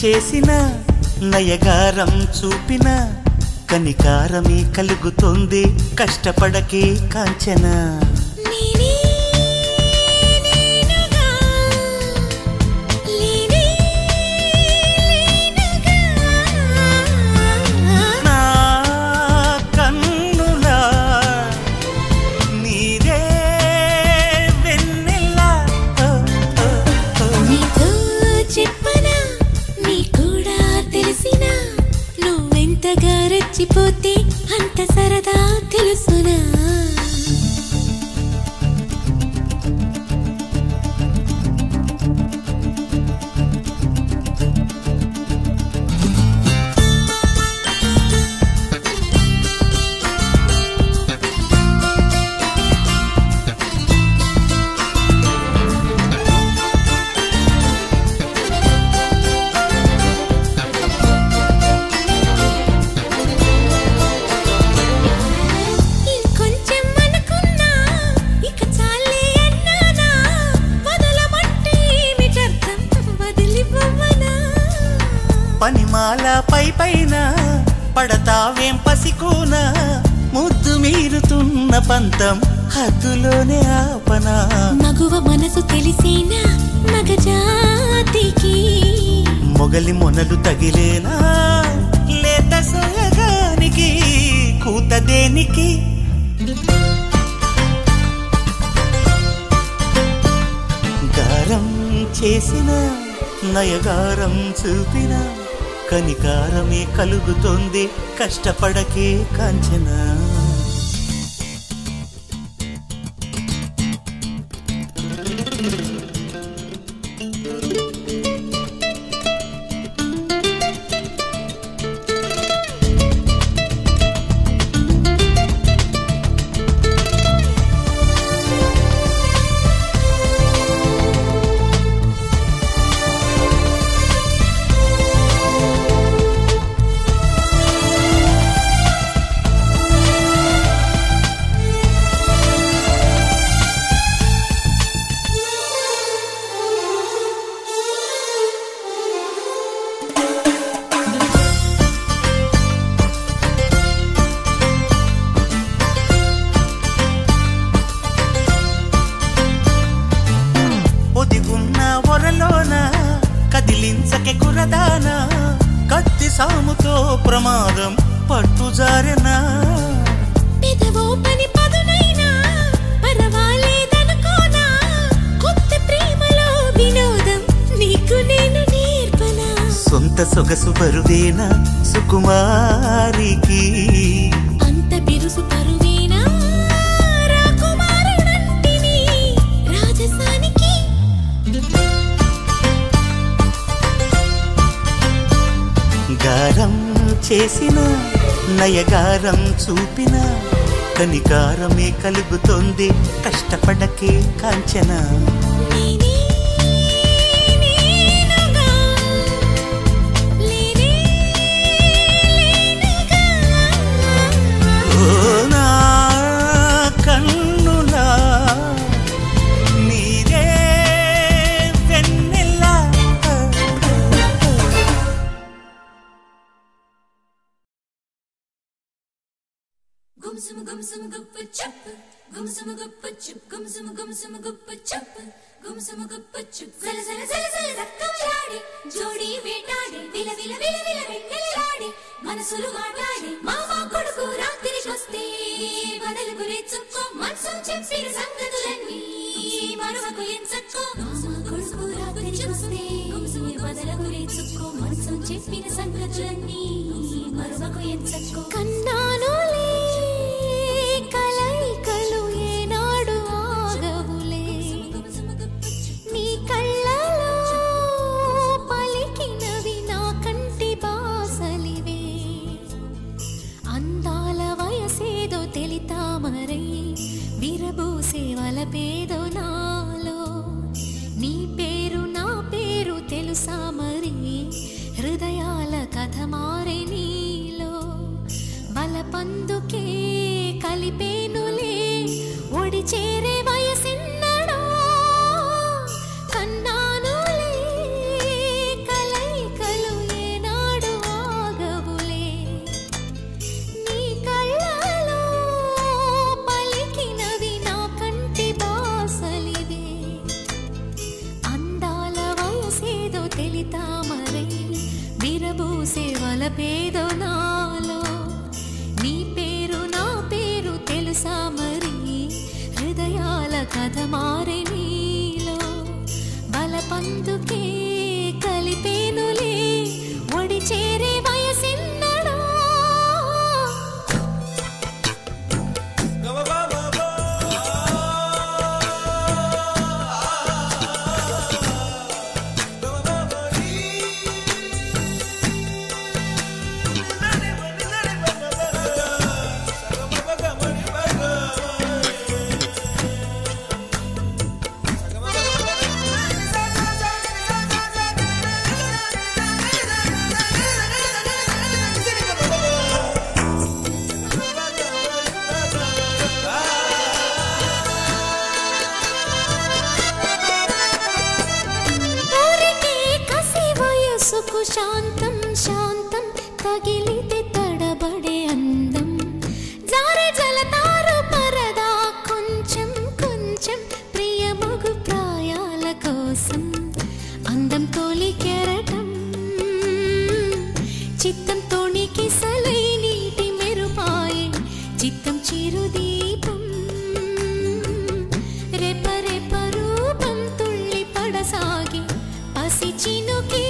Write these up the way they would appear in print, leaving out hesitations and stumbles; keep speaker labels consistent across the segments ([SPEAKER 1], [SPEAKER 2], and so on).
[SPEAKER 1] చేసిన నయగారం చూపిన కనికారమే కలుగుతుంది కష్టపడకే కాంచన
[SPEAKER 2] పోతే అంత సరదా తెలుసునా
[SPEAKER 1] పనిమాల పై పైన పడతావేం పసికోన ముద్దు మీరుతున్న పంతం హద్దులోనే ఆపనా
[SPEAKER 2] మగువ మనసు తెలిసేనా మగజాతికి
[SPEAKER 1] మొగలి మొనలు తగిలేనా లేత సొయగానికి కూత దేనికి గారం చేసిన నయగారం చూపిన కనికారమే కలుగుతుంది కష్టపడకే కాంచన కదిలించకే కురదానా కత్తి సాముతో ప్రమాదం పట్టుజారెనా
[SPEAKER 2] పెదవో పని పదునైనా పరవాలేదనుకోనా కొత్త ప్రేమలో వినోదం నీకు నేను నేర్పనా
[SPEAKER 1] సొంత సొగసు బరువేనా సుకుమారికి
[SPEAKER 2] అంత బిరుసు పరువేనా రాకుమారుడంటిని రాజసానికి
[SPEAKER 1] గారం చేసిన నయగారం చూపిన కనికారమే కలుగుతుంది కష్టపడకే Kanchana
[SPEAKER 2] Gumsum gumsum guppa chup, gumsum guppa chup, gumsum guppa chup, gumsum guppa chup. Zala zala zala zala zakkamalade, jodi vetade, vila vila vila vila vendelade, manasulu maatade, mama koduku ratirikoste, badaluku rechukko, mansu cheppina sangatulani, maruvaku enchakko, mama koduku ratirikoste, badaluku rechukko, mansu cheppina sangatulani, maruvaku enchakko. Kannanule కలైకలు ఏనాడు ఆగవులే నీ కళ్ళలో పలికినవి నా కంటి బాసలివే అందాల వయసేదో తెలితామరై విరబూసే వలపేదో నాలో నీ పేరు నా పేరు తెలుసా మరి హృదయాల కథ మారే నీలో బలపందుకే కలిపేనులే ఒడి చేరే వయసిన్నడో కన్నానులే కలైకలు వలపేదో నాలో నీ పేరు నా పేరు తెలుసా మరి హృదయాల కథ మారే నీలో బలపందుకే కలిపేనులే ఒడి చేరే వయసిన్నడా శాంతం శాంతం తగిలితే తడబడే అందం జారే జలతారు పరదా కొంచెం కొంచెం ప్రియమగు ప్రాయాల కోసం అందం తోలి కెరటం చిత్తం తోణికి సలై నీటి మెరుపాయే చిత్తం చిరుదీపం రెప రెప రూపం తుళ్ళి పడసాగి పసి చినుకే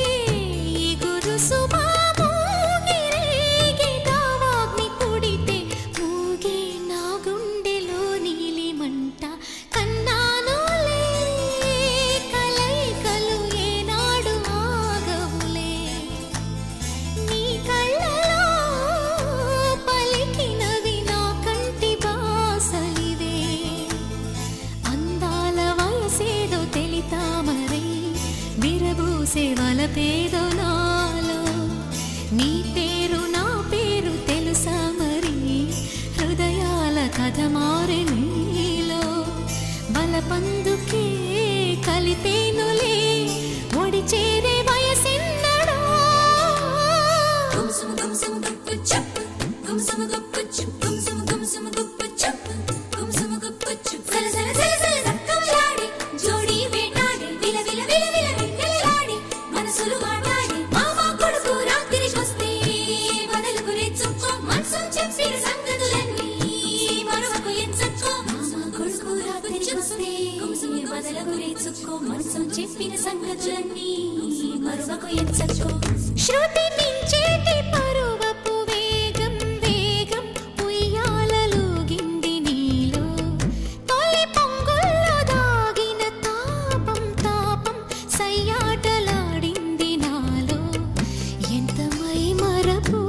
[SPEAKER 2] వలపేదో నాలో నీ పేరు నా పేరు తెలుసా మరి హృదయాల కథ మారే నీలో బలపందుకే కలిపేనులే ఒడి చేరే వయసిన్నడా గుంసుము గుంసుము గుప్పు చెప్పు గుంసుము గుప్పు చెప్పు గుంసుము గుంసుము గుప్పు చెప్పు గుంసుము గుప్పు చెప్పు సల సల సల సల దక్కమలాడి జోడి వేటాడి విల విల విల విల వెన్నెలాడి మనసులు మాట్లాడి మామ కొడుకు రాత్రికొస్తే బదలుకునే చుక్కో మనసు చెప్పిన సంగతులన్నీ మరొకకు ఎంచక్కో మామ కొడుకు రాత్రికొస్తే బదలుకునే చుక్కో మనసు చెప్పిన సంగతులన్నీ మరొకకు ఎంచక్కో శృతి మించేటి పరువపు వేగం వేగం ఉయ్యాలలుగింది నీలో తొలి పొంగుల్లో దాగిన తాపం తాపం సయ్యాటలాడింది నాలో ఎంత మై మరపు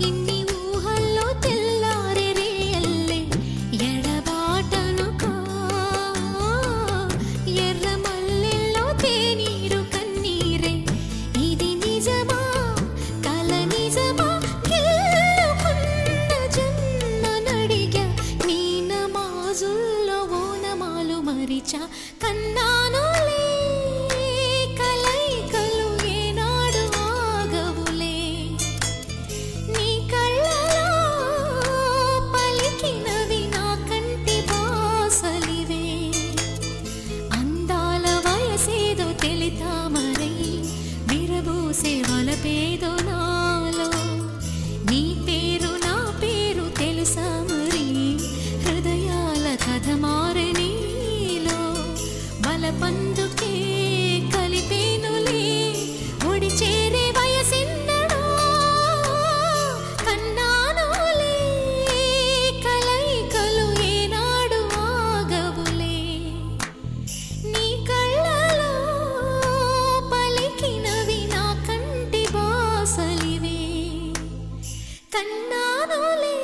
[SPEAKER 2] ఇన్ని ఊహల్లో తెల్లారే రేయల్లే ఎడబాటనుకో ఎర్ర మల్లెల్లో తేనీరు కన్నీరే ఇది నిజమా కల నిజమా గెలుకున్న జన్మ నడిగా నీ నమాజుల్లో ఓనమాలు మరిచా కన్నానులే కలైకలు ఏనాడు ఆగవులే నీ కళ్ళలో పలికినవి నా కంటి బాసలివే అందాల వయసేదో తెలితా మరై విరబూసే వలపేదో నాలో నీ పేరు నా పేరు తెలుసా మరి హృదయాల కథ మారే నీలో బలపందుకే కలిపేనులే ఒడి చేరే వయసిన్నడా కన్నానులే కలైకలు ఏనాడు ఆగవులే నీ కళ్ళలో పలికినవి నా కంటి బాసలివే కన్నానులే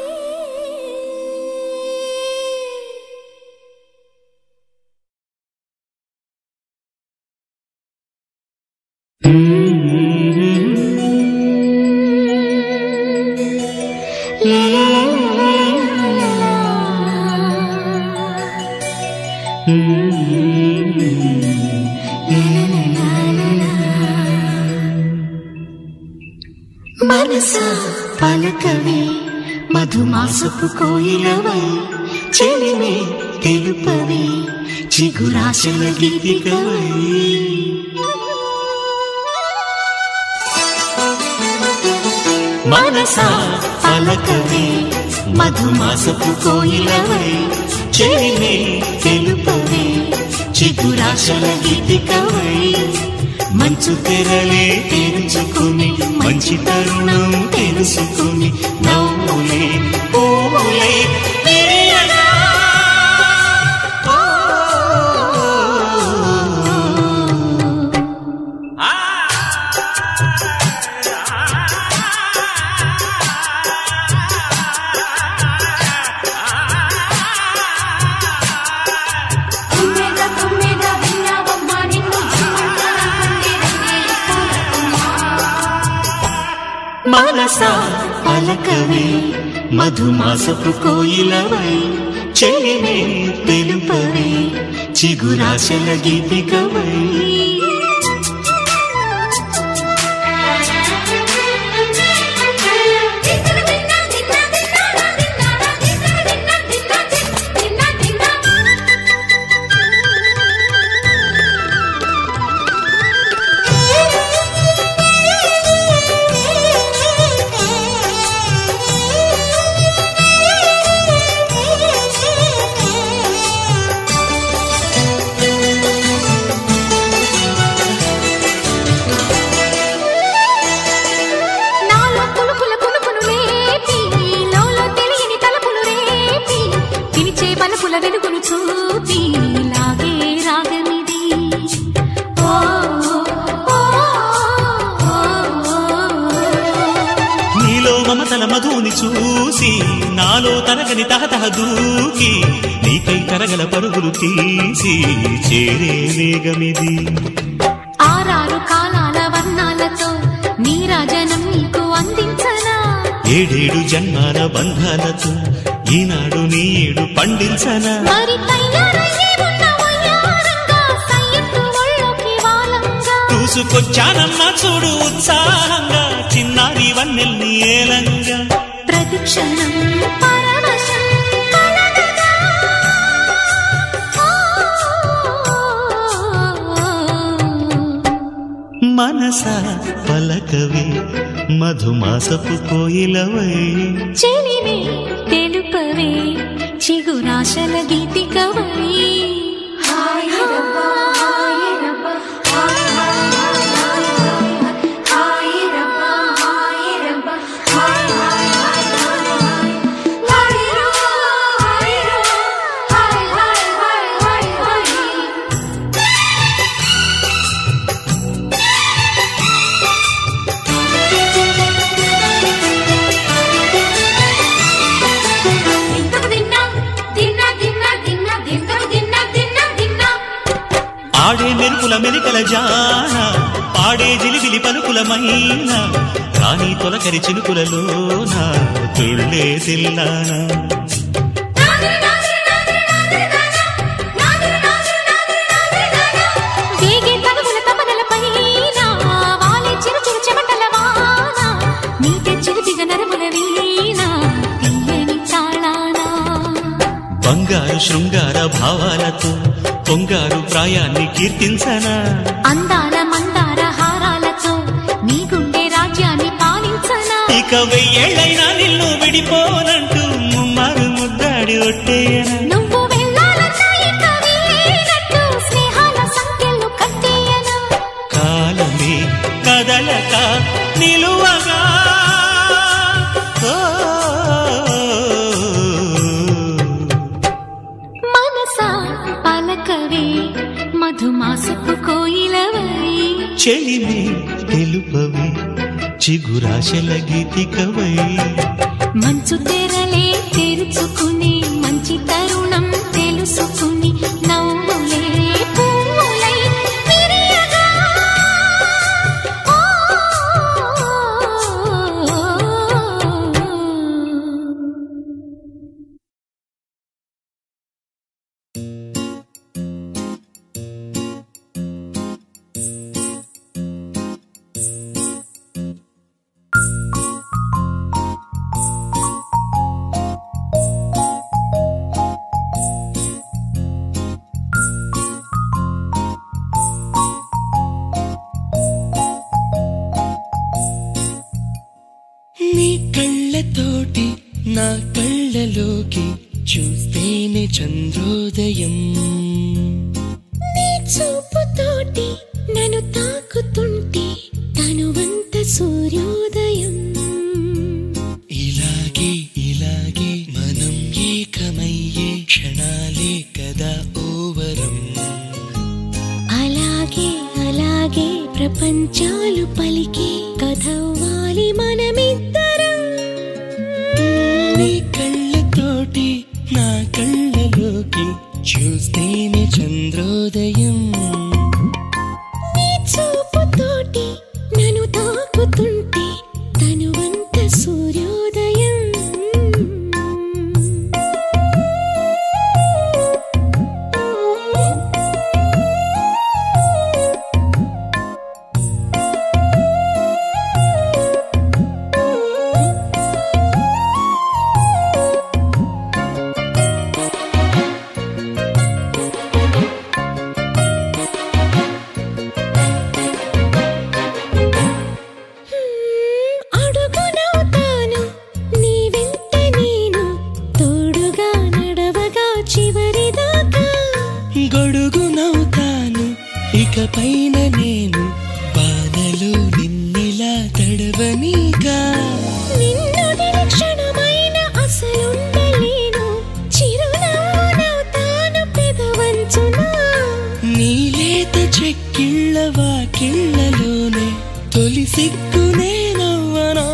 [SPEAKER 2] మనసా పలకవే మధుమాసపు కోయిలవై చెలిమే తెలుపవే చిగురాశల గీతికవై
[SPEAKER 1] మనసా పలకవే మధుమాసపు కోయిలవై చెలిమే తెలుపవే చిగురాశల గీతికవై మంచు తెరలే తెరుచుకుని మంచి తరుణం తెలుసుకుని నవ్వులే పూలే మనసా పలకవే మధుమాసపు కోయిలవై చెలిమే తెలుపవే చిగురాశల గీతికవై మధుని చూసి నాలో తరగని తహతహ దూకి నీకై తరగల పరుగులు తీసి చేరే వేగమిది
[SPEAKER 2] ఆరారు కాలాల వర్ణాలతో నీరాజనం నీకు అందించనా
[SPEAKER 1] ఏడేడు జన్మాల బంధాలతో ఈనాడు నీడు పండించనా
[SPEAKER 2] మరి
[SPEAKER 1] చూసుకొచ్చానమ్మా చూడు ఉత్సాహంగా చిన్నారి వన్నెల్ని ఏలంగా
[SPEAKER 2] ప్రతిక్షణం పరవశం కలగగా
[SPEAKER 1] మనసా పలకవే మధుమాసపు కోయిలవై
[SPEAKER 2] చెలిమే తెలుపవే చిగురాశల గీతికవై
[SPEAKER 1] ఆడే మెరుపుల మెలికల జాన పాడే జిలిబిలి పలుకుల మైన రాణి తొలకరి చిలుకులలోన తుళ్ళే తిల్లానా బంగారు శృంగార భావాలతో పొంగారు ప్రాయాన్ని కీర్తించనా
[SPEAKER 2] అందాల మందార హారాలతో నీ గుండె రాజ్యాన్ని పాలించనా
[SPEAKER 1] ఇక వెయ్యేళ్ళైనా నిన్ను విడిపోనంటూ ముమ్మారు ముద్దాడి ఒట్టేయనా
[SPEAKER 2] నువ్వు వెళ్ళాలన్నా ఇక వీలైనట్టు స్నేహాల సంఖ్యలు కట్టేయనా
[SPEAKER 1] కాలమే కదలక నిలువగా
[SPEAKER 2] పలకవే మధుమాసపు కోయిలవై
[SPEAKER 1] చెలిమే తెలుపవే చిగురాశల గీతికవై
[SPEAKER 2] మంచు తెరలే తెరుచుకుని మంచి తరుణం తెలుసుకుని నవ్వులే పూలై విరియగా
[SPEAKER 3] కళ్ళతోటి నా కళ్ళలోకి చూస్తేనే చంద్రోదయం.
[SPEAKER 2] నీ చూపుతోటి నన్ను తాకుతుంటే తనువంత సూర్యోదయం.
[SPEAKER 3] ఇలాగే ఇలాగే మనం ఏకమయ్యే క్షణాలే కదా ఓవరం.
[SPEAKER 2] అలాగే అలాగే ప్రపంచాలు పలికే కథవ్వాలి మనమిద్దరం.
[SPEAKER 3] నీ కళ్ళతోటి నా కళ్ళలోకి చూస్తేనే చంద్రోదయం.
[SPEAKER 2] నీ చూపుతోటి నన్ను తాకుతుంటే తనువంత సూర్యోదయం. అడుగునవుతాను నీ వెంట నేను, తోడుగా నడవగా చివరిదాకా.
[SPEAKER 3] గొడుగునవుతాను ఇకపైన నేను, వానలు నిన్నిలా తడవనీగా.
[SPEAKER 2] నిన్నొదిలి క్షణమైన అసలుండలేను, చిరునవ్వునవుతాను పెదవంచునా.
[SPEAKER 3] నీలేత చెక్కిళ్ళ వాకిళ్ళలోనే తొలి సిగ్గునే నవ్వనా.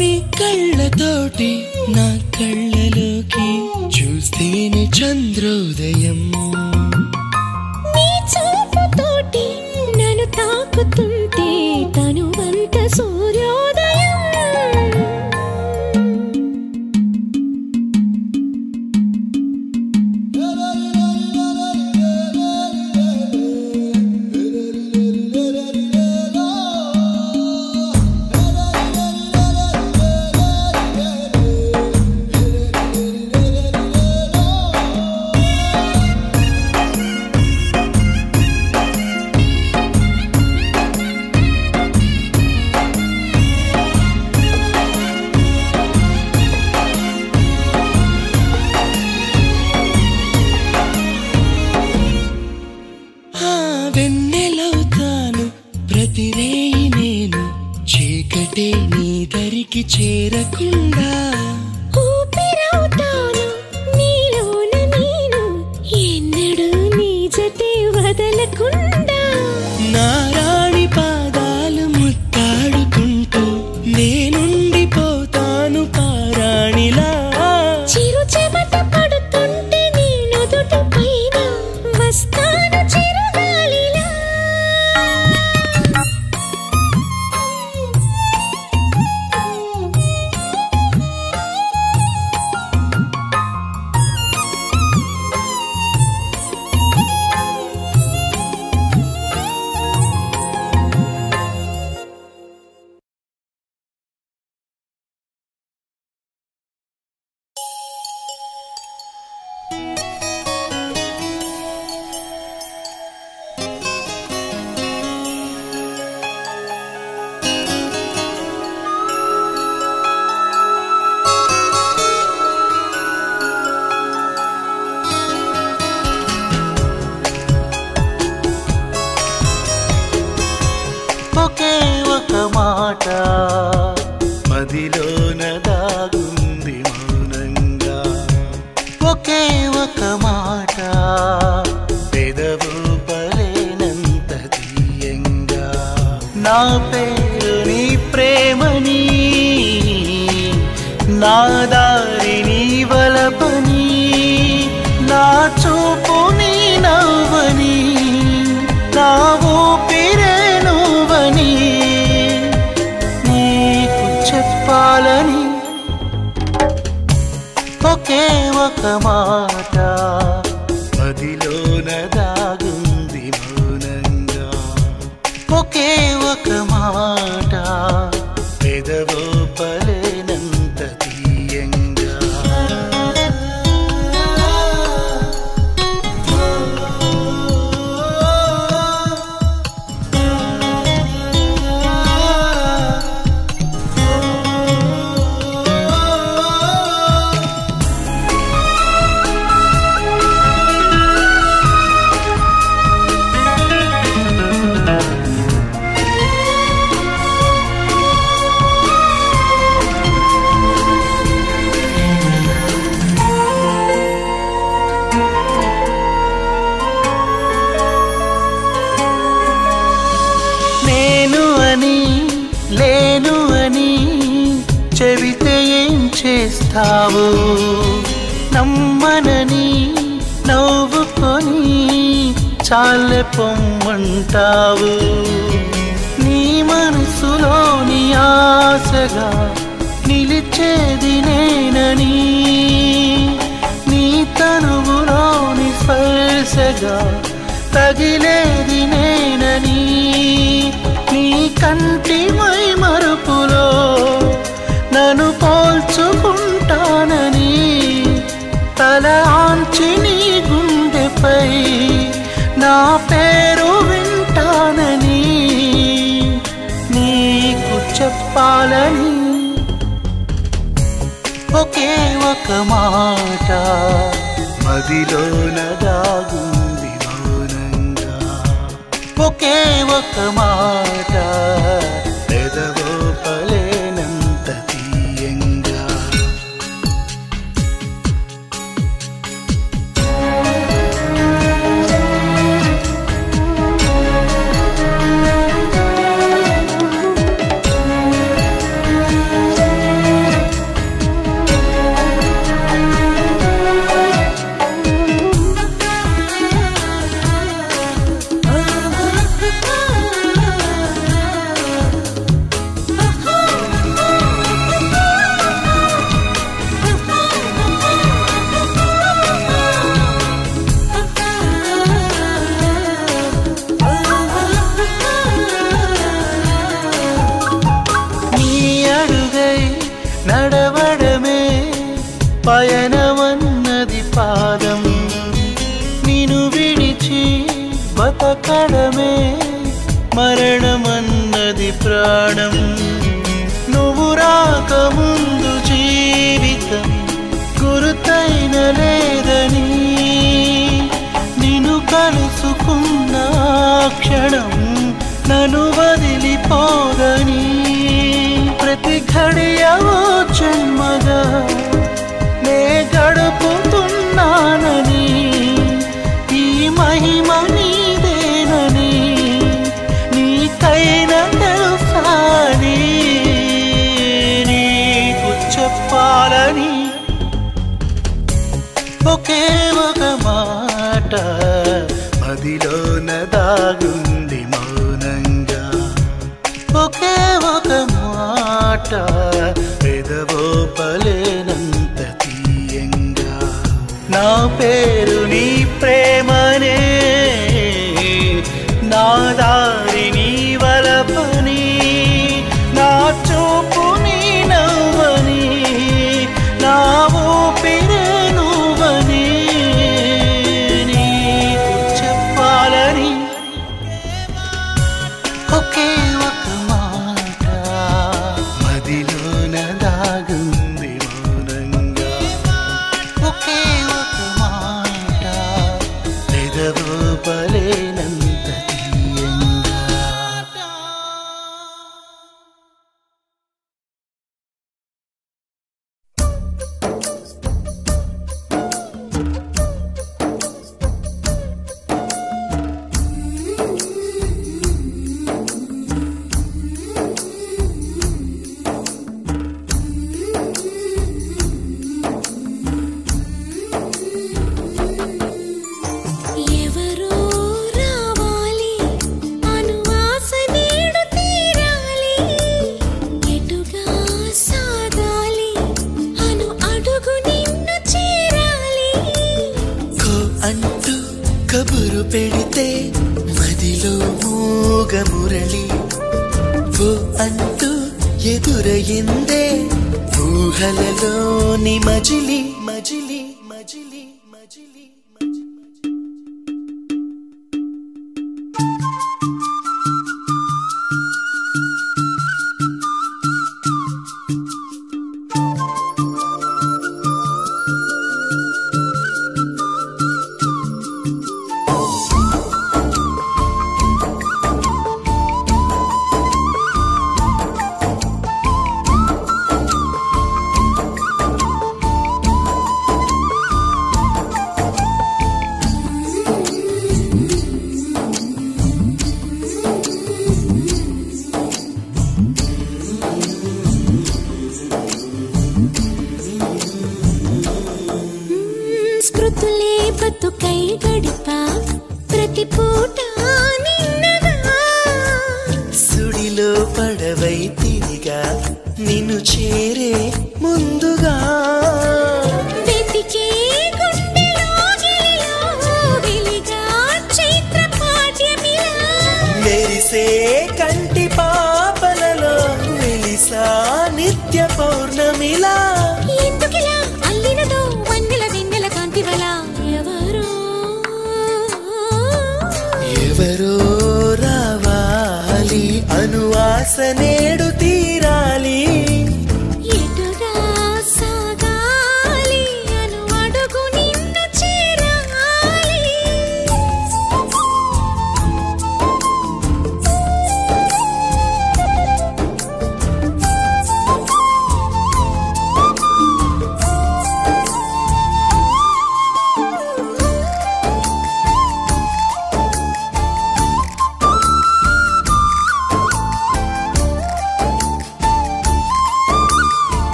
[SPEAKER 3] నీ కళ్ళతోటి నా కళ్ళలోకి చూస్తేనే చంద్రోదయం.
[SPEAKER 2] నీ చూపుతోటి నన్ను తాకుతుంటే తనువంత సూర్యోదయం.
[SPEAKER 3] వెన్నెలవుతాను ప్రతిరేయి నేను, చీకటే నీ దరికి చేరకుండా.
[SPEAKER 2] ఊపిరవుతాను నీలోన నేను, ఎన్నడూ నీ జతే వదలకుండా.
[SPEAKER 3] నారాణి పాదాలు ముత్తాడుకుంటూ నేనుండిపోతాను పారాణిలా.
[SPEAKER 2] చిరు చెమట పడుతుంటే నీ నుదుటి పైన వస్తాను చిరుగాలిలా.
[SPEAKER 1] ఒకే ఒక మాట మదిలోన దాగుంది మౌనంగా. ఒకే ఒక మాట పెదవు పలేనంత తీయంగా. నా పేరు నీ ప్రేమని, నా దారి నీ వలపని, నా చూపు నీ నవ్వని, నా ఊపిరే నువ్వని నీకు చెప్పాలని ఒకే ఒక మాట మదిలోన దాగుంది మౌనంగా. ఒకే ఒక మాట పెదవో పలేనంత తీయంగా.
[SPEAKER 4] చేస్తావు నమ్మనని నవ్వుకొని చాలే పొమ్మంటావు నీ మనసులోని ఆశగా నిలిచేది నేనని నీ తనువులోని స్పర్శగా తగిలేది నేనని నీ కంటి మై మరుపులో నన్ను పోల్చుకుంటానని తల ఆంచి నీ గుండెపై నా పేరు వింటానని నీకు చెప్పాలని ఒకే ఒక మాట మదిలోన దాగుంది మౌనంగా ఒకే ఒక మాట పెదవో పలేనంత తీయంగా నడవడమే పయనమన్నది పాదం నిన్ను విడిచి బతకడమే మరణమన్నది ప్రాణం నువ్వు రాకముందు జీవితం గురుతైన లేదని నిన్ను కలుసుకున్న క్షణం నన్ను వదిలిపోదని ప్రతి ఘడియవో జన్మగా నే గడుపుతున్నానని ఈ మహిమ నీదేనని నీకైనా తెలుసాని నీకు చెప్పాలని ఒకే ఒక మాట మదిలోన దాగుంది మౌనంగా ఒకే ఒక మాట పెదవో పలేనంత తీయంగా నా పేరు నీ ప్రేమనే నా దారి నీ వలపని నా చూపు నీ నవ్వని నా ఊపిరే నువ్వని నీకు చెప్పాలని ఒకే ఒక మాట మదిలోన దాగుంది మౌనంగా ఒకే ఒక మాట పెదవో పలేనంత తీయంగా
[SPEAKER 2] ఎవరో రావాలి అను ఆశ నేడు తీరాలి ఎటుగా సాగాలి అను అడుగు నిన్ను చేరాలి
[SPEAKER 3] కో అంటూ కబురు పెడితే మదిలో మూగ మురళి ఓ అంటూ ఎదురయిందే ఊహలలోని మజిలి మజిలి మజిలి మజిలి
[SPEAKER 2] గడిపా ప్రతి పూట నిన్నగా
[SPEAKER 3] సుడిలో పడవై తిరిగా నిన్ను చేరే ముందుగా
[SPEAKER 2] వెతికే గుండెలో గిలిలో వెలిగా చైత్ర పాఠ్యమిలా
[SPEAKER 3] మెరిసే కంటి పాపలలో వెలిసా నిత్య పౌర్ణమిలా
[SPEAKER 2] ఎందుకిలా అల్లినదో వన్నెల వెన్నెల కాంతివలా ఎవరో
[SPEAKER 3] ఎవరో రావాలి అనువాస నేడు తీరాలి
[SPEAKER 2] ఎటుగా సాగాలి అను అడుగు నిన్ను చేరాలి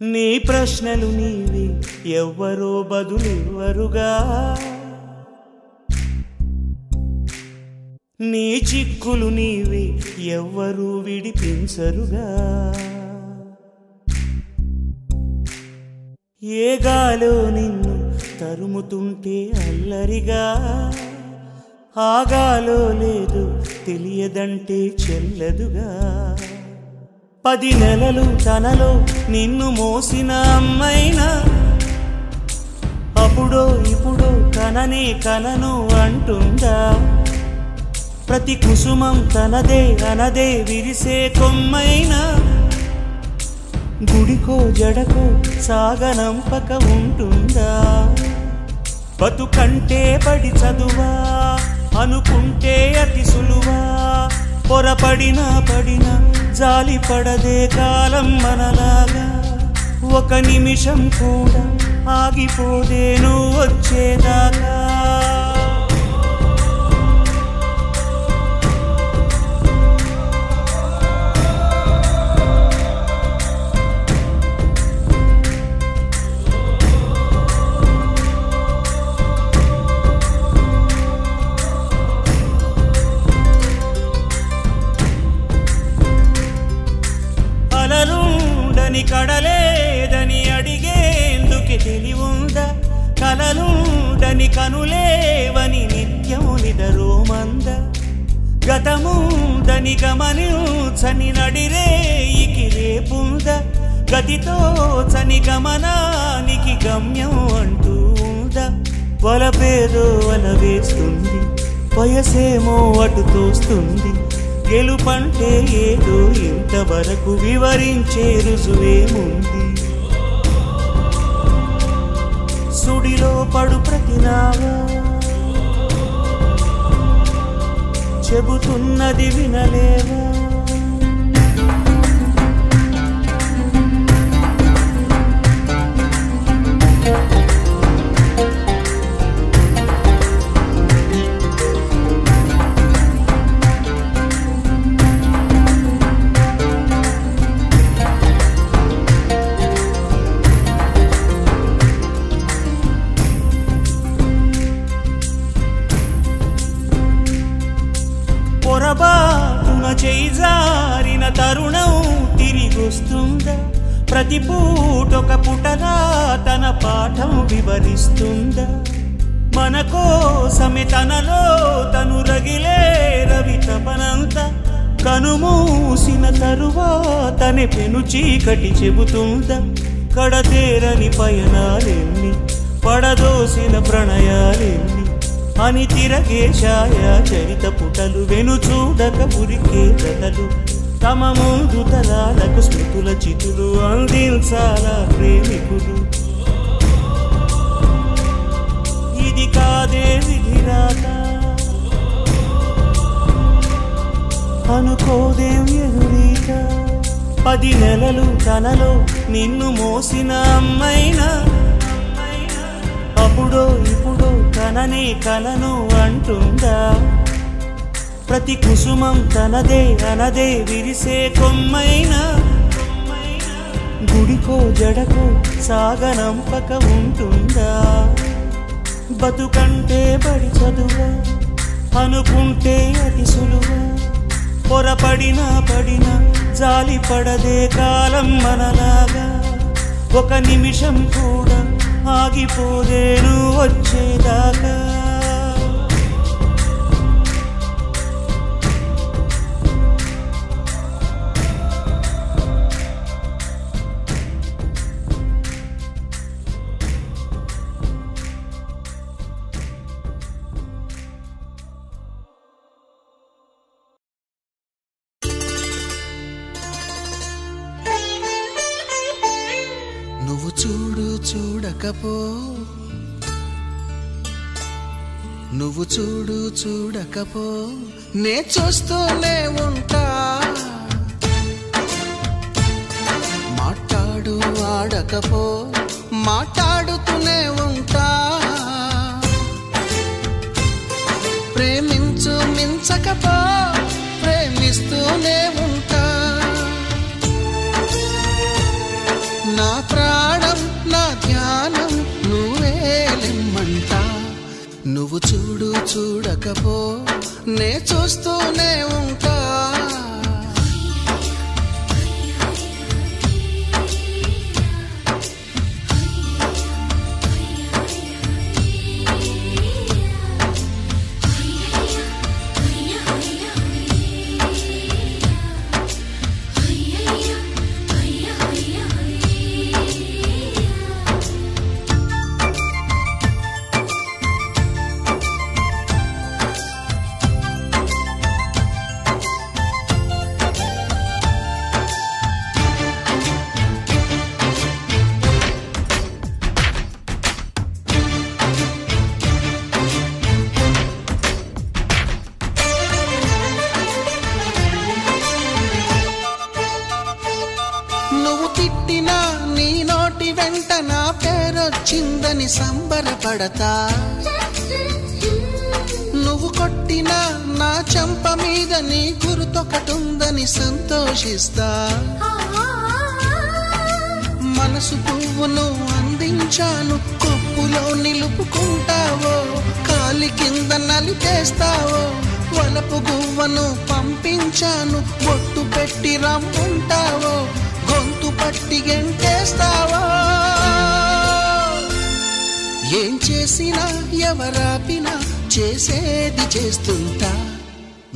[SPEAKER 1] నీ ప్రశ్నలు నీవి ఎవ్వరో బదులివ్వరుగా నీ చిక్కులు నీవి ఎవ్వరూ విడిపించరుగా ఏ గాలో నిన్ను తరుముతుంటే అల్లరిగా ఆగాలో లేదు తెలియదంటే చెల్లదుగా 10 నెలలు తనలో నిన్ను మోసిన అమ్మైనా అప్పుడో ఇప్పుడో కననే కనను అంటుందా ప్రతి కుసుమం తనదే అనదే విరిసే కొమ్మైనా గుడికో జడకో సాగనంపక ఉంటుందా బతుకంటే పడి చదువా అనుకుంటే అతి సులువా పొరపడినా పడినా జాలి పడదే కాలం మనలాగా ఒక నిమిషం కూడా ఆగిపోదే నువ్వు వచ్చేదాకా కలలుండని కడలేదని అడిగేందుకే తెలివుందా కలలుండని కనులేవని నిత్యం నిదరోమంద గతముందని గమనించని నడిరేయికి రేపుంద గతితో చని గమనానికి గమ్యం అంటూ ఉందా వలపేదో వల వేస్తుంది వయసేమో అటు తోస్తుంది గెలుపంటే ఏదో ఇంతవరకు వివరించే రుజువేముంది సుడిలో పడు ప్రతినావా చెబుతున్నది వినలేవా పొరబాటున చేజారిన తరుణం తిరిగొస్తుందా ప్రతి పూటొక పుటలా తన పాఠం వివరిస్తుందా మన కోసమే తనలో తను రగిలే రవి తపనంతా కనుమూసిన తరువాతనే పెను చీకటి చెబుతుందా కడతేరని పయనాలెన్ని పడదోసిన ప్రణయాలెన్ని అని తిరగే ఛాయా చరిత పుటలు వెను చూడక ఉరికే జతలు తమ ముందు తరాలకు స్మృతుల చితులు అందించాలా ప్రేమికులు ఇది కాదే విధిరాత అనుకోదేం ఎదురీత 10 నెలలు తనలో నిన్ను మోసిన అమ్మైనా అప్పుడో ఇప్పుడో కననే కలను అంటుందా ప్రతి కుసుమం తనదే అనదే విరిసే కొమ్మైనా గుడికో జడకో సాగనంపక ఉంటుందా బతుకంటే బడి చదువా అనుకుంటే అది సులువా పొరపడినా పడినా జాలి పడదే కాలం మనలాగా ఒక నిమిషం కూడా ఆగిపోదేను వచ్చేదాకా
[SPEAKER 4] నువ్వు చూడు చూడకపో నువ్వు చూడు చూడకపో నే చూస్తూనే ఉంటా మాట్లాడు ఆడకపో మాట్లాడుతూనే ఉంటా ప్రేమించు మించకపో ప్రేమిస్తూనే ఉంటా నా ప్రాణం నా ధ్యానం నువ్వేలిమ్మంటా నువ్వు చూడు చూడకపో నే చూస్తూనే ఉంటా చిందని సంబరపడతా నువ్వు కొట్టిన నా చెంప మీద నీ గుర్తొకటుందని సంతోషిస్తా మనసు పువ్వును అందించాను కొప్పులో నిలుపుకుంటావో కాలి కింద నలిపేస్తావో వలపు గువ్వను పంపించాను బొట్టు పెట్టి రమ్ముంటావో గొంతు పట్టి గెంటేస్తావో ఏం చేసినా ఎవరాపినా చేసేది చేస్తుంటా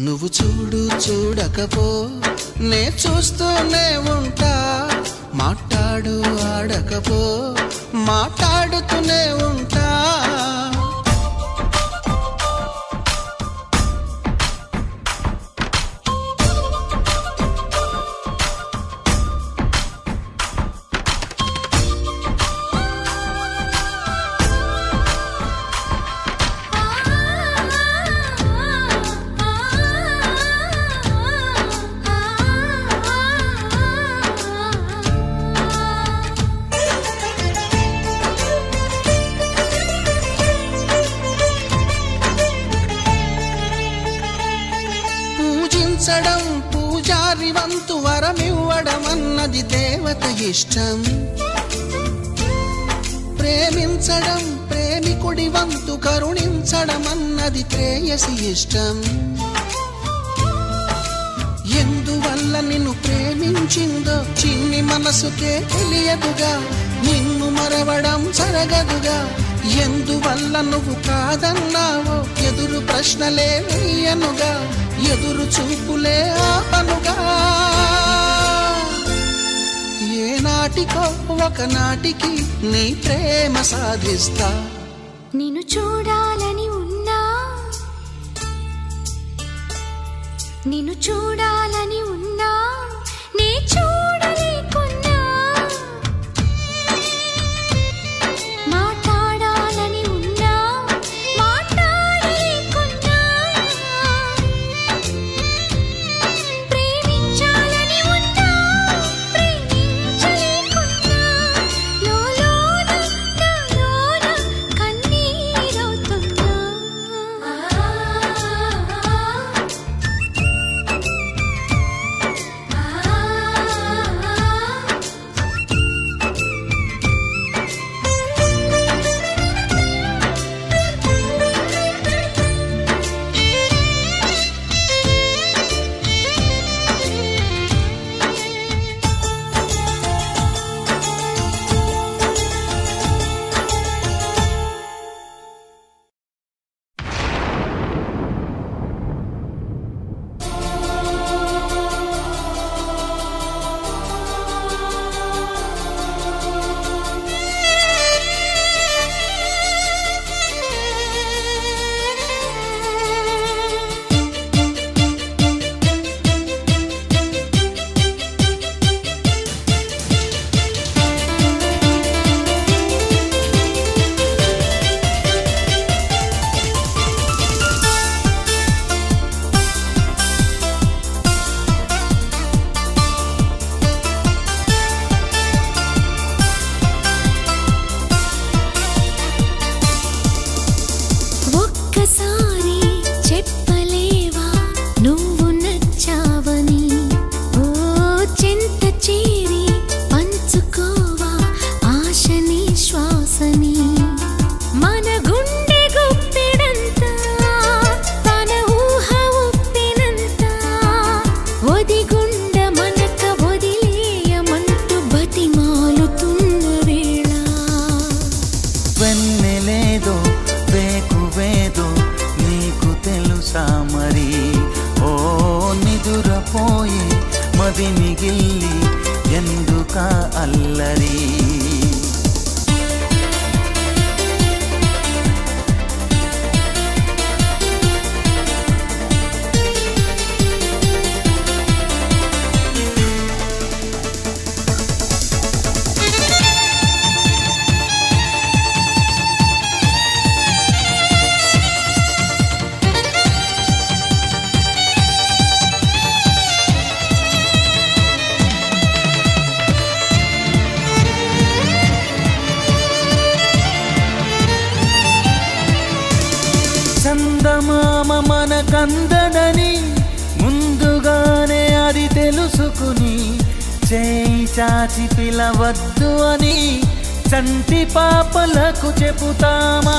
[SPEAKER 4] నువ్వు చూడు చూడకపో నే చూస్తూనే ఉంటా మాట్లాడు ఆడకపో మాట్లాడుతూనే ఉంటా పూజారి వంతు వరమివ్వడం అన్నది దేవత ఇష్టం ప్రేమించడం ప్రేమికుడి వంతు కరుణించడం అన్నది ప్రేయసి ఇష్టం ఎందువల్ల నిన్ను ప్రేమించిందో చిన్ని మనసుకే తెలియదుగా నిన్ను మరవడం జరగదుగా ఎందువల్ల నువ్వు కాదన్నావో ఎదురు ప్రశ్నలే వేయనుగా ఎదురు చూపులే ఆపనుగా ఏ నాటికో ఒకనాటికి నీ ప్రేమ సాధిస్తా
[SPEAKER 2] నిన్ను చూడాలని ఉన్నా నిన్ను చూడాలని ఉన్నా నీ చూడలేకున్నా మాట్లాడాలని ఉన్నా మాట్లాడలేకున్నా ప్రేమించాలని ఉన్నా ప్రేమించలేకున్నా లోలోన నాలోన కన్నీరవుతున్నా
[SPEAKER 5] ఏదో వేకువేదో నీకు తెలుసా మరి? ఓ నిదురపోయే మది మిగిల్లి ఎందుకా అల్లరి? చందమామ మనకందదని ముందుగానే అది తెలుసుకుని చేయి చాచి పిలవద్దు అని చంటి పాపలకు చెబుతామా?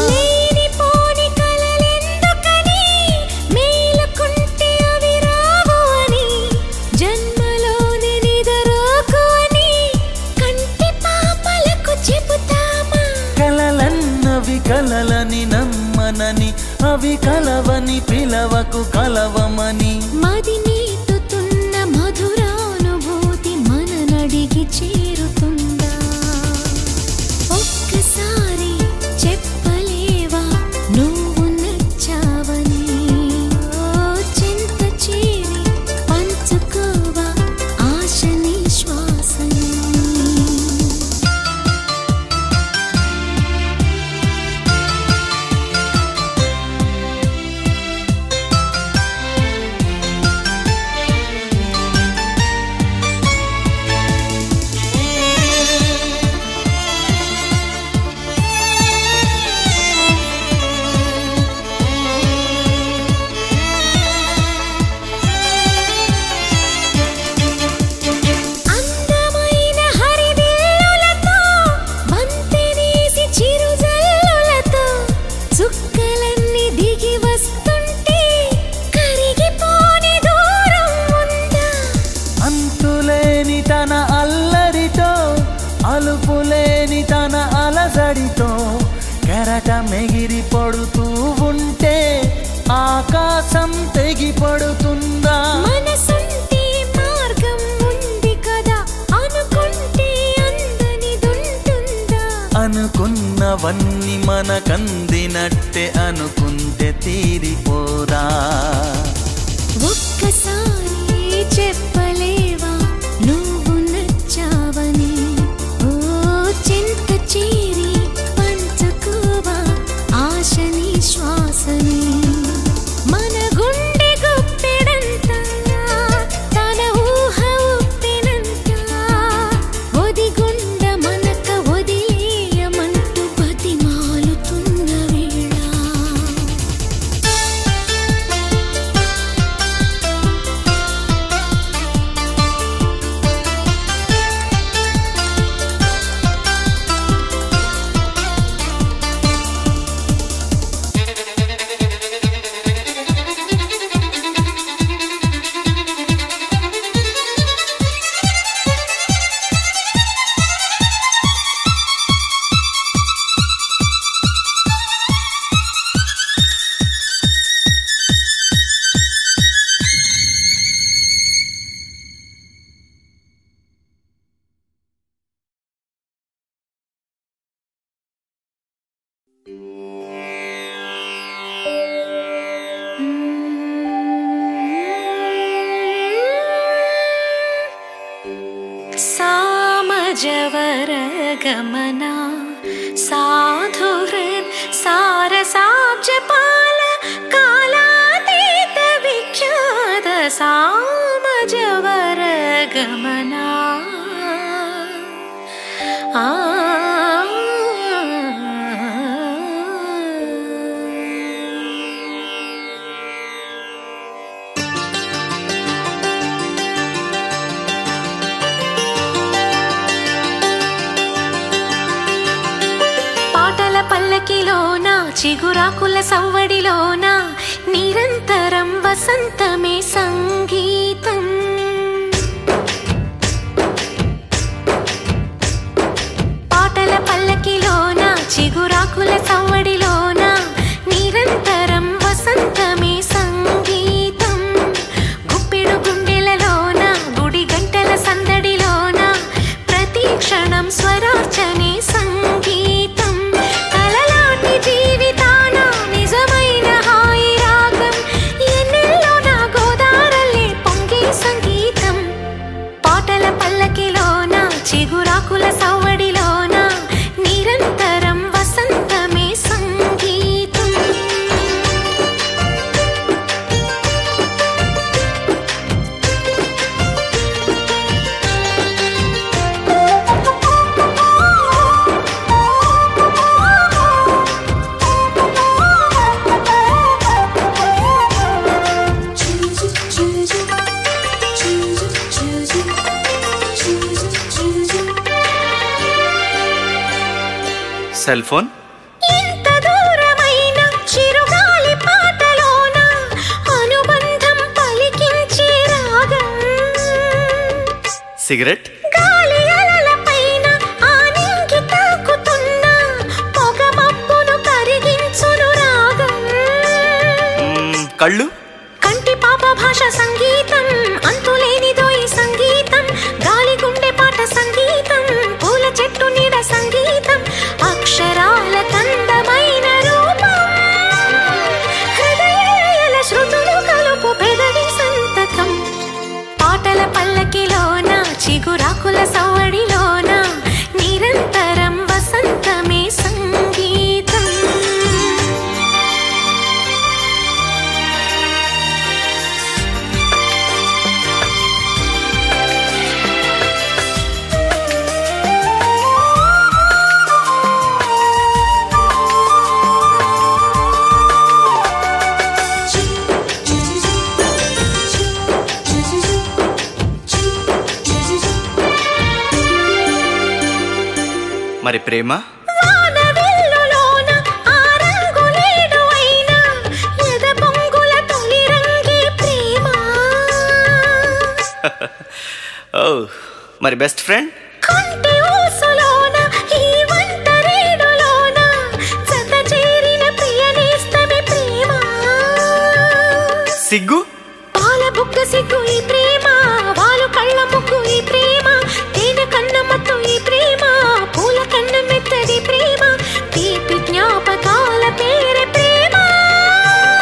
[SPEAKER 2] లేనిపోని కలలెందుకని మేలుకుంటే అవి రావు అని జన్మలోని నిదరోకు అని కంటి పాపలకు చెబుతామా?
[SPEAKER 5] కలలన్నవి కలలని నమ్మనని అవి కలవని పిలవకు కలవమని
[SPEAKER 2] మది నీటుతున్న మధురానుభూతి మననడిగి చేరుతుందా? ఒక్కసారి చెప్పలేవా నువ్వు నచ్చావని? ఓ చింత చేరి పంచుకోవా ఆశని శ్వాసని? అందమైన హరివిల్లులతో బంతినేసి చిరుజల్లులతో చుక్కలన్నీ దిగి వస్తుంటే కరిగిపోని దూరం ఉందా?
[SPEAKER 5] అంతులేని తన అల్లరితో అలుపులేని తన అలజడితో కెరటం ఎగిరి పడుతూ ఉంటే ఆకాశం తెగి పడుతుందా?
[SPEAKER 2] మనసుంటే మార్గం ఉంది కదా అనుకుంటే అందనిదుంటుందా?
[SPEAKER 5] అనుకున్నవన్నీ మనకందినట్టే అనుకుంటే తీరిపోదా?
[SPEAKER 2] ఒక్కసారి చెప్పలేవా నువ్వు నచ్చావని? ఓ చింత చేరి పంచుకోవా ఆశని శ్వాసని? మన గుండె గుప్పెడంతా తన ఊహ ఉప్పెనంతా ఒదిగుండ మనక వదిలేయమంటూ బతిమాలుతున్న వేళ सामजवरगमना साधुहृत् सारसाब्जपाल कालातीत विख्यात सामजवरगमना పల్లకిలోన చిగురాకుల సవ్వడిలోన నిరంతరం వసంతమే సంగీతం. పాటల పల్లకిలోన చిగురాకుల
[SPEAKER 5] సెల్ ఫోన్.
[SPEAKER 2] ఎంత దూరమైన చిరుగాలి పాటలోన అనుబంధం పలికించే రాగం.
[SPEAKER 5] సిగరెట్.
[SPEAKER 2] గాలి అలలపైన ఆనింగి తాకుతున్న పొగమబ్బును కరిగించును రాగం.
[SPEAKER 5] కళ్ళు.
[SPEAKER 2] కంటి పాప భాష సంగీతం అంతులేనిదో ఈ సంగీతం. గాలి గుండె పాట సంగీతం పూల చెట్టు నీడ సంగీతం. అక్షరాల కందమైన రూపం హృదయాల శృతులు కలుపు పెదవి సంతకం. పాటల పల్లకిలోన చిగురాకుల సవ్వడిలోన నిరంతరం వసంతమే సంగీతం.
[SPEAKER 5] మరి ప్రేమ.
[SPEAKER 2] వానవిల్లులోన ఆ రంగులేడు అయినా ఎద పొంగుల తొలి రంగే ప్రేమ.
[SPEAKER 5] ఓ మరి బెస్ట్ ఫ్రెండ్.
[SPEAKER 2] కంటి ఊసులోన ఈ వంటరేడులోన జత చేరిన ప్రియనేస్తమే ప్రేమ.
[SPEAKER 5] సిగ్గు.
[SPEAKER 2] పాల బుగ్గ సిగ్గు ఈ ప్రేమ. వాలు కళ్ళ ముగ్గు ఈ ప్రేమ. తేనె కన్నమ్మతో ఈ ప్రేమ. పూల కన్న మెత్తడి ప్రేమ. తీపి జ్ఞాపకాల పేరే ప్రేమ.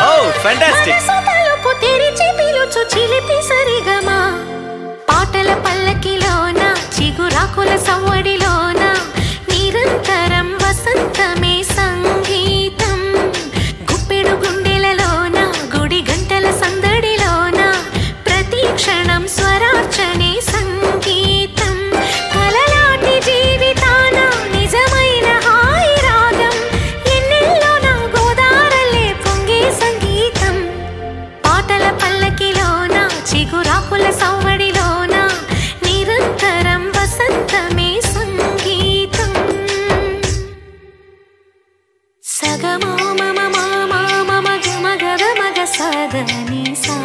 [SPEAKER 5] ఓ ఫ్యాంటాస్టిక్.
[SPEAKER 2] తలుపు తెరిచి పిలుచు చిలిపి సరిగమా. పాటల పల్లకిలోన చిగురాకుల సవ్వడిలోన నిరంతరం వసంతమే సంగీతం. గుప్పెడు గుండెలలోన గుడి గంటల సందడిలోన ప్రతి క్షణం స్వరార్చనే సంగీతం. కలలాటి జీవితాన నిజమైన హాయి రాగం. ఎన్నెల్లో నా గోదారలే పొంగే సంగీతం. పాటల పల్లకిలోన చిగురాకుల సవ్వడిలోన నిరంతరం వసంతమే సంగీతం. సగమా మమ మామా మమ గమ గద మగ సదని సా.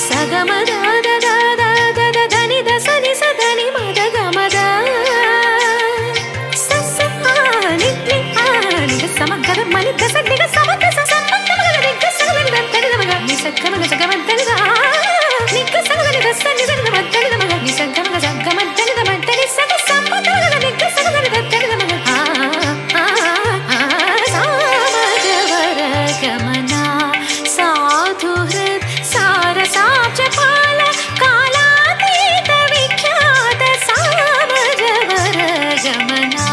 [SPEAKER 2] సగమ దద దద దద దని దసని సదని మద గమద. సస నిత్ని నిగ సమగర మని దస నిగ సమగ సమగ నిగ సమగ దని మగ ని సగమ సగమ దని దా. నిగ సమగ ని దస ని దని మగ దని మగ ని సగమ సగమ దని ద మగ ని సగ సమగ నిగ సమగ ని దని మగ. సామజవర గమనా సాధు హృద్ సారసాబ్జ పాల కాలాతీత విఖ్యాత సామజవర గమనా.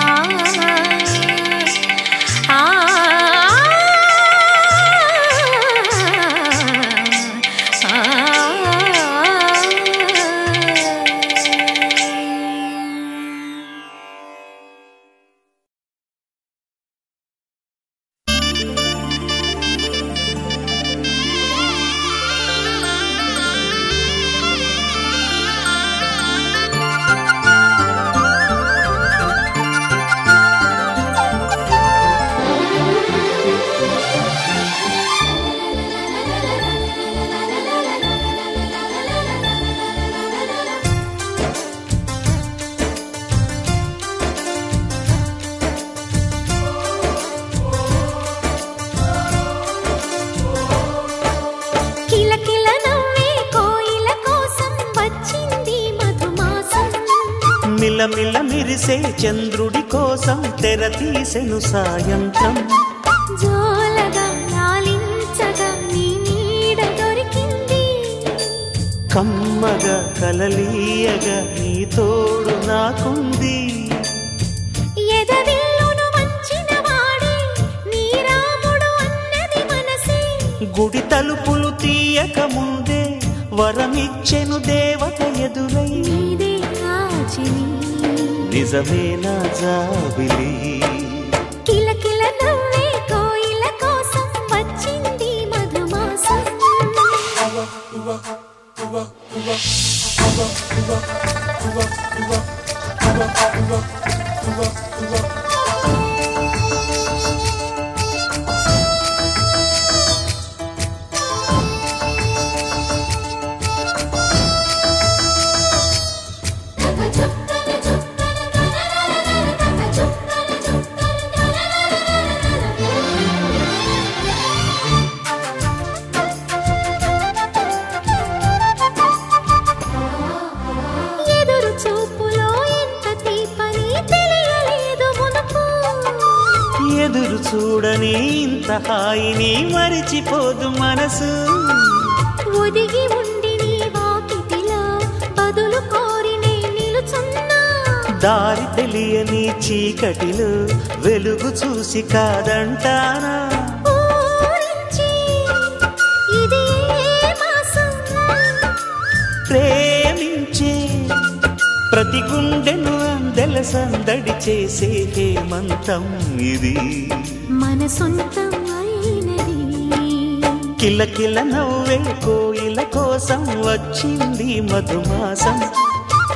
[SPEAKER 1] మిలమిల మిరిసే చంద్రుడి కోసం తెర తీసెను సాయంత్రం.
[SPEAKER 2] జోలగా లాలించగా నీ నీడ దొరికింది.
[SPEAKER 1] కమ్మగా కలలీయగా నీ తోడు నాకుంది.
[SPEAKER 2] ఎదవిల్లును వంచిన వాడే నీ రాముడు అన్నది మనసే.
[SPEAKER 1] గుడి తలుపులు తీయక ముందే వరమిచ్చెను దేవత ఎదురై.
[SPEAKER 2] నీదే ఆచిని
[SPEAKER 1] నిజమే నా జాబిలి.
[SPEAKER 2] కిలకిల నవ్వే కోయిల కోసం వచ్చింది మధుమాసం.
[SPEAKER 1] ఎదురు చూడని ఇంత హాయిని మరిచిపోదు మనసు
[SPEAKER 2] ఒదిగి ఉండి నీ వాకిటిలో బదులు కోరి నే నిలుచున్నా
[SPEAKER 1] దారి తెలియని చీకటిలో వెలుగు చూసి కాదంటానా
[SPEAKER 2] ఊరించి ఇది ఏ మాసం
[SPEAKER 1] ప్రేమించే ప్రతి గుండెను అందెల సందడి చేసే హేమంతం ఇది
[SPEAKER 2] మన సొంతం అయినది
[SPEAKER 1] కిలకిల నవ్వే కోయిల కోసం వచ్చింది మధుమాసం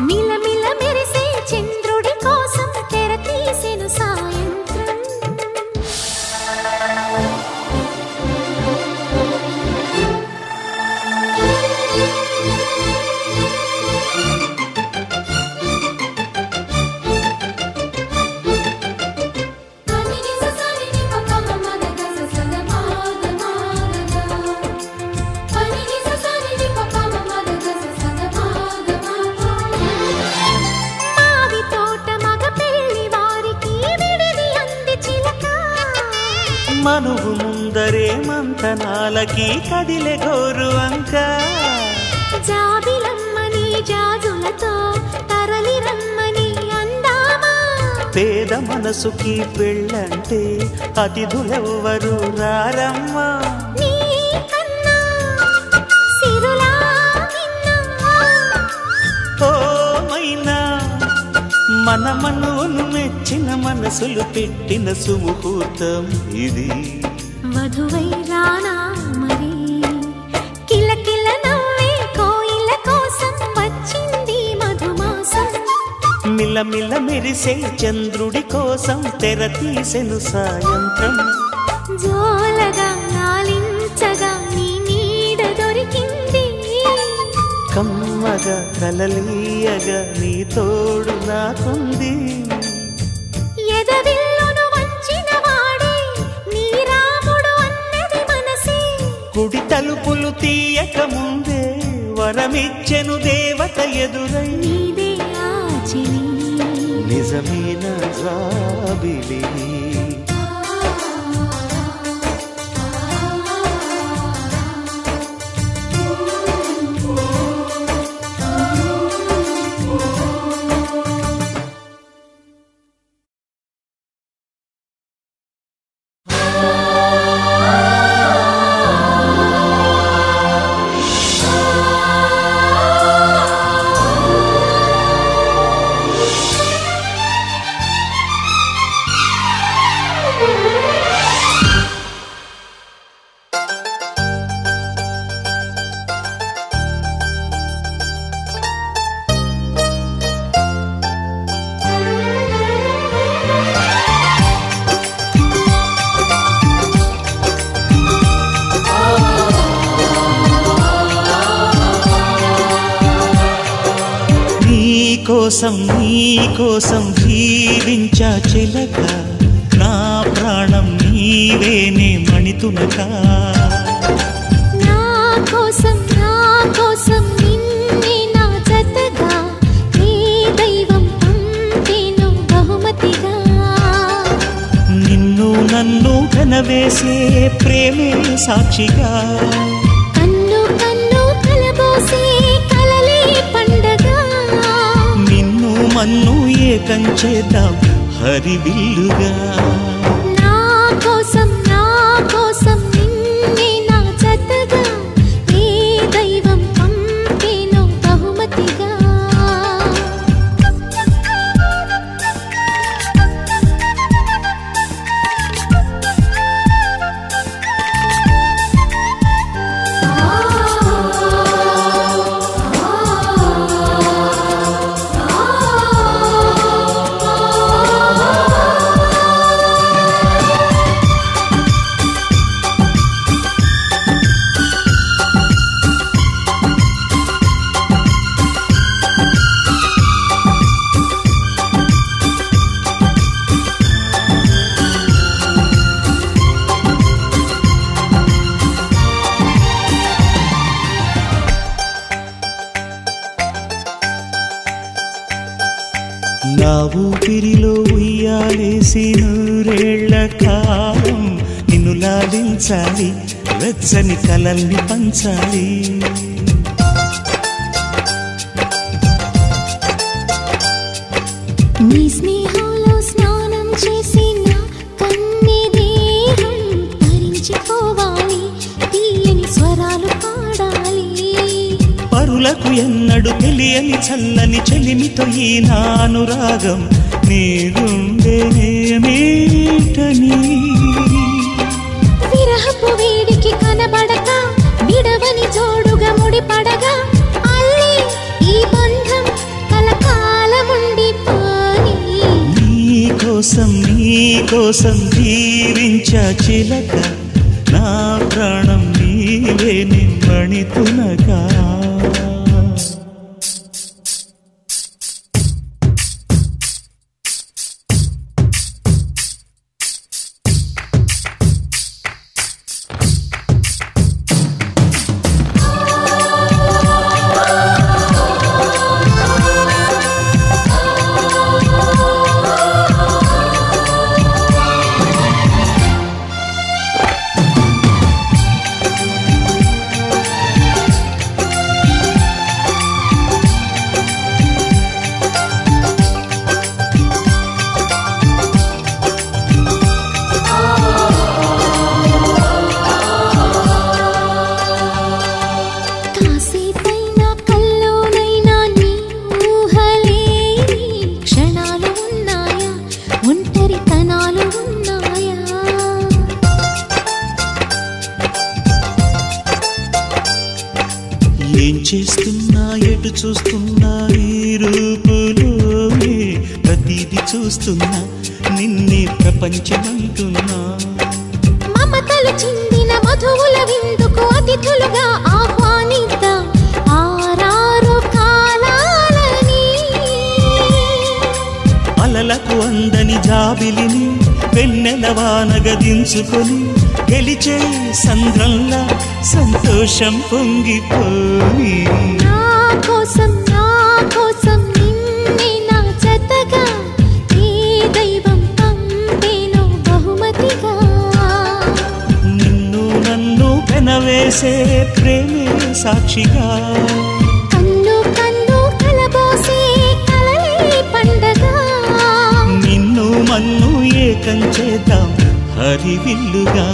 [SPEAKER 2] మిలమిల మెరిసే చంద్రుడి కోసం తెర తీసెను సాయంత్రం
[SPEAKER 1] మనువు ముందరే మంతనాలకి కదిలే గోరు అంక
[SPEAKER 2] జాబిలమ్మని జాజులతో తరలి రమ్మని అందామా
[SPEAKER 1] పేద మనసుకి పెళ్ళంటే అతిథులెవ్వరు రారమ్మా
[SPEAKER 2] నీ కన్నా సిరులా నిన్నా
[SPEAKER 1] ఓ మైనా మన మనువును మెచ్చిన మనసులు పెట్టిన సుముహూర్తం ఇది
[SPEAKER 2] వధువై రానా మరి కిలకిల నవ్వే కోయిల కోసం వచ్చింది మధుమాసం
[SPEAKER 1] మిలమిల మెరిసే చంద్రుడి కోసం తెర తీసెను సాయంత్రం
[SPEAKER 2] జోలగా నాలించగా నీ నీడ దొరికింది
[SPEAKER 1] కమ్మగా కలలీయగా నీ తోడు నాకుంది
[SPEAKER 2] ఎదవిల్లును వంచిన వాడే నీ రాముడు అన్నది మనసే
[SPEAKER 1] గుడి తలుపులు తీయక ముందే వరమిచ్చెను దేవత ఎదురై
[SPEAKER 2] నీదే ఆచిని
[SPEAKER 1] నిజమైన జాబిలి నీకోసం జీవించా చిలక నా ప్రాణం నీవేనే మణితునక
[SPEAKER 2] నా కోసం నిన్నే నా జతగా నీ దైవం పంపేను బహుమతిగా
[SPEAKER 1] నిన్ను నన్ను కనవేసే ప్రేమే సాక్షిగా
[SPEAKER 2] కన్ను కన్ను కలబోసే కలలే పండగ
[SPEAKER 1] నిన్ను మన్ను ఏకం చేద్దాం హరివిల్లుగా
[SPEAKER 2] నా కోసం నిన్నే నా జతగా నీ దైవం పంపేను బహుమతిగా
[SPEAKER 1] ఊపిరిలో ఉయ్యాలేసి నూరేళ్ల కాలం నిన్ను లాలించాలి, వెచ్చని కలల్ని పంచాలి.
[SPEAKER 2] నీ స్నేహంలో స్నానం చేసి నా కన్ని దేహం తరించిపోవాలి, తీయని స్వరాలు పాడాలి.
[SPEAKER 1] పరులకు ఎన్నడు తెలియని చల్లని చెలిమితో ఈ నా అనురాగం నీ గుండెనేమేటని.
[SPEAKER 2] విరహపు వేడికి కనబడక విడవని జోడుగా ముడిపడగా అల్లే ఈ బంధం కలకాలముండిపోని.
[SPEAKER 1] నీ కోసం జీవించా చిలక, నా ప్రాణం నీవే నిమ్మణి తునగా. ఏం చేస్తున్నా ఎటు చూస్తున్నా ఈ రూపులోనే ప్రతిదీ చూస్తున్నా నిన్నే ప్రపంచమంటున్నా.
[SPEAKER 2] మమతలు చిందిన మధువుల విందుకు అతిథులుగా ఆహ్వానిద్దాం ఆరారు కాలాలని.
[SPEAKER 1] అలలకు అందని జాబిలిని వెన్నెల వానగదించుకొని గెలిచే సంద్రంలా సంతోషం పొంగిపోయి.
[SPEAKER 2] నా కోసం నిన్నే నా జతగా ఏ దైవం పంపేనో బహుమతిగా.
[SPEAKER 1] నిన్ను నన్ను పెనవేసే ప్రేమే సాక్షిగా,
[SPEAKER 2] కన్ను కన్ను కలబోసే కలలే పండగ.
[SPEAKER 1] నిన్ను మన్ను ఏకం చేద్దాం హరివిల్లుగా.